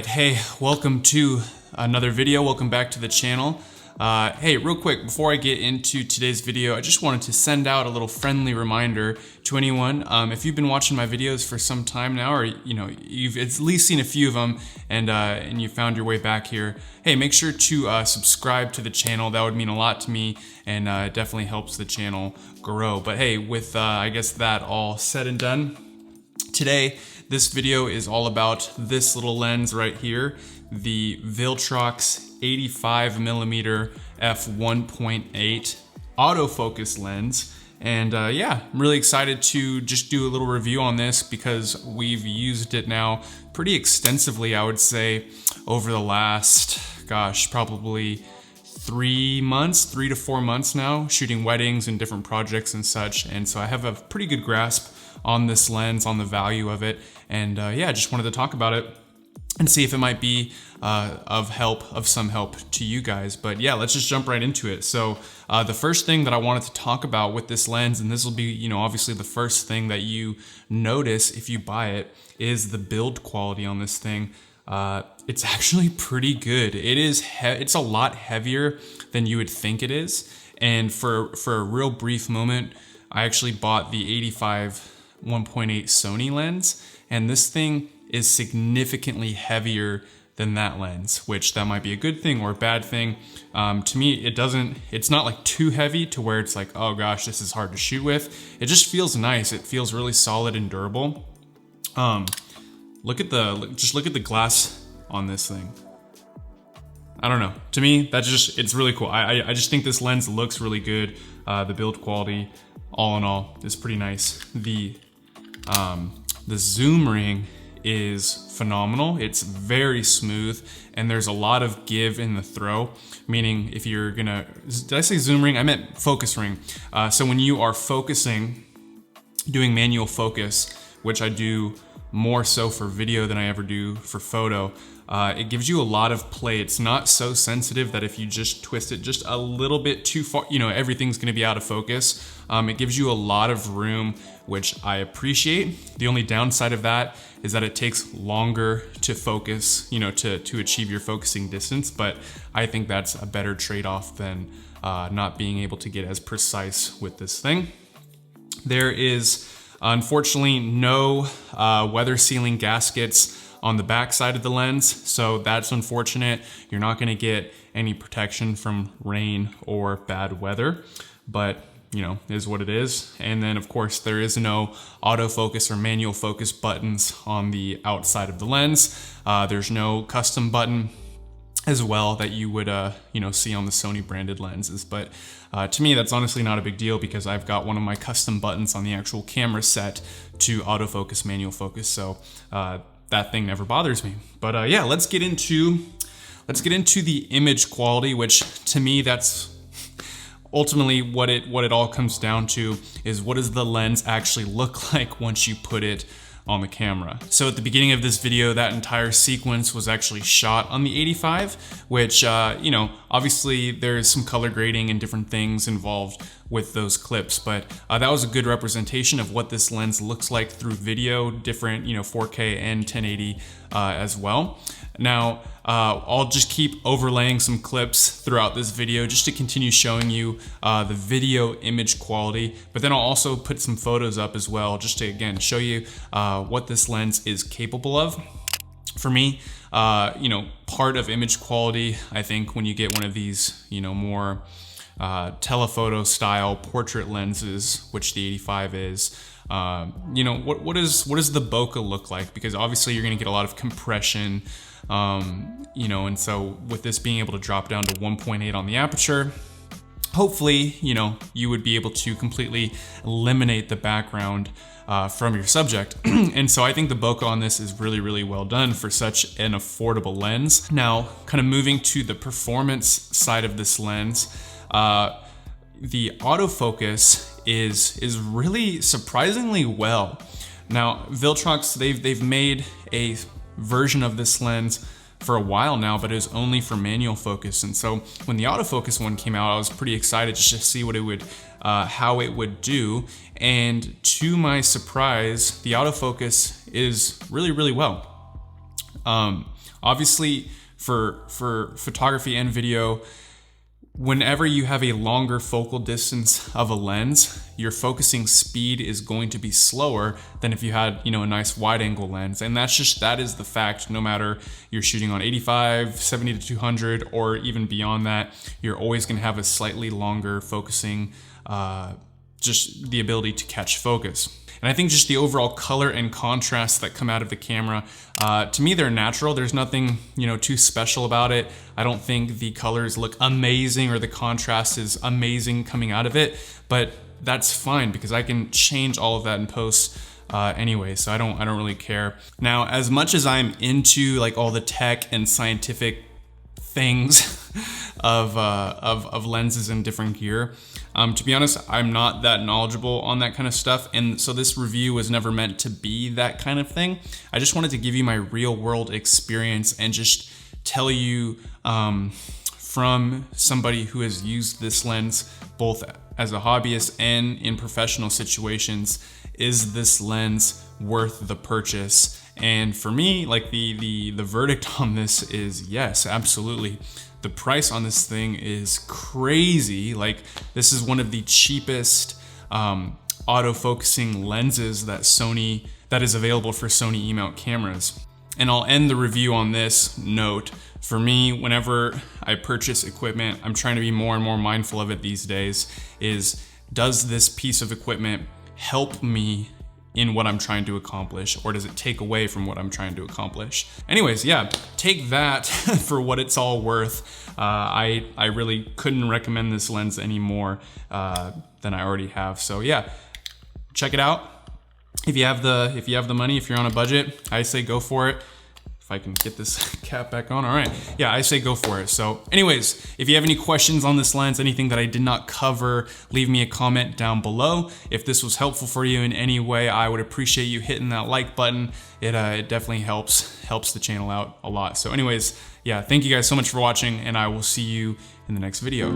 Hey, welcome to another video. Welcome back to the channel. Hey, real quick, before I get into today's video, I just wanted to send out a little friendly reminder to anyone. If you've been watching my videos for some time now, or you've at least seen a few of them, and you found your way back here, hey, make sure to subscribe to the channel. That would mean a lot to me, and it definitely helps the channel grow. But hey, with I guess that all said and done, today this video is all about this little lens right here, the Viltrox 85mm f1.8 autofocus lens. And yeah, I'm really excited to just do a little review on this because we've used it now pretty extensively, I would say, over the last, gosh, probably 3 to 4 months now, shooting weddings and different projects and such. And so I have a pretty good grasp on this lens, on the value of it. And yeah, just wanted to talk about it and see if it might be of some help to you guys. But yeah, let's just jump right into it. So the first thing that I wanted to talk about with this lens, and this will be, obviously the first thing that you notice if you buy it, is the build quality on this thing. It's actually pretty good. It's a lot heavier than you would think it is. And for a real brief moment, I actually bought the 85 1.8 Sony lens, and this thing is significantly heavier than that lens, which that might be a good thing or a bad thing. To me, it's not like too heavy to where it's like, oh gosh, this is hard to shoot with. It just feels nice. It feels really solid and durable. Just look at the glass on this thing. I don't know. To me, it's really cool. I just think this lens looks really good. The build quality, all in all, is pretty nice. The zoom ring is phenomenal. It's very smooth, and there's a lot of give in the throw, meaning if you're gonna, did I say zoom ring? I meant focus ring. So when you are focusing, doing manual focus, which I do more so for video than I ever do for photo, it gives you a lot of play. It's not so sensitive that if you just twist it just a little bit too far, everything's gonna be out of focus. It gives you a lot of room, which I appreciate. The only downside of that is that it takes longer to focus, to achieve your focusing distance, but I think that's a better trade-off than not being able to get as precise with this thing. There is unfortunately no weather sealing gaskets on the back side of the lens, so that's unfortunate. You're not gonna get any protection from rain or bad weather, but is what it is. And then of course there is no autofocus or manual focus buttons on the outside of the lens. There's no custom button as well that you would see on the Sony branded lenses. But to me, that's honestly not a big deal because I've got one of my custom buttons on the actual camera set to autofocus, manual focus. So that thing never bothers me. But yeah, let's get into the image quality, which to me, that's ultimately what it all comes down to, is what does the lens actually look like once you put it on the camera. So at the beginning of this video, that entire sequence was actually shot on the 85, which, obviously there's some color grading and different things involved with those clips, but that was a good representation of what this lens looks like through video, different, 4K and 1080 as well. Now, I'll just keep overlaying some clips throughout this video just to continue showing you the video image quality, but then I'll also put some photos up as well just to, again, show you what this lens is capable of. For me, part of image quality, I think when you get one of these, more telephoto style portrait lenses, which the 85 is, what does the bokeh look like? Because obviously you're gonna get a lot of compression, and so with this being able to drop down to 1.8 on the aperture, hopefully, you would be able to completely eliminate the background from your subject. And so I think the bokeh on this is really, really well done for such an affordable lens. Now, kind of moving to the performance side of this lens, the autofocus is really surprisingly well. Now, Viltrox, they've made a version of this lens for a while now, but it was only for manual focus. And so when the autofocus one came out, I was pretty excited just to see what it would, how it would do. And to my surprise, the autofocus is really, really well. Obviously, for photography and video, whenever you have a longer focal distance of a lens, your focusing speed is going to be slower than if you had, a nice wide angle lens. And that is the fact. No matter you're shooting on 85, 70 to 200, or even beyond that, you're always going to have a slightly longer focusing, just the ability to catch focus. And I think just the overall color and contrast that come out of the camera, to me, they're natural. There's nothing, too special about it. I don't think the colors look amazing or the contrast is amazing coming out of it, but that's fine because I can change all of that in post anyway, so I don't really care. Now, as much as I'm into like all the tech and scientific things of lenses and different gear, to be honest, I'm not that knowledgeable on that kind of stuff, and so this review was never meant to be that kind of thing. I just wanted to give you my real world experience and just tell you from somebody who has used this lens both as a hobbyist and in professional situations, is this lens worth the purchase? And for me, like the verdict on this is yes, absolutely. The price on this thing is crazy. Like, this is one of the cheapest autofocusing lenses that is available for Sony E-mount cameras. And I'll end the review on this note. For me, whenever I purchase equipment, I'm trying to be more and more mindful of it these days, does this piece of equipment help me in what I'm trying to accomplish, or does it take away from what I'm trying to accomplish? Anyways, yeah, take that for what it's all worth. I really couldn't recommend this lens any more than I already have. So yeah, check it out. If you have the money, if you're on a budget, I say go for it. If I can get this cap back on. All right. Yeah, I say go for it. So anyways, if you have any questions on this lens, anything that I did not cover, leave me a comment down below. If this was helpful for you in any way, I would appreciate you hitting that like button. It definitely helps the channel out a lot. So anyways, yeah, thank you guys so much for watching, and I will see you in the next video.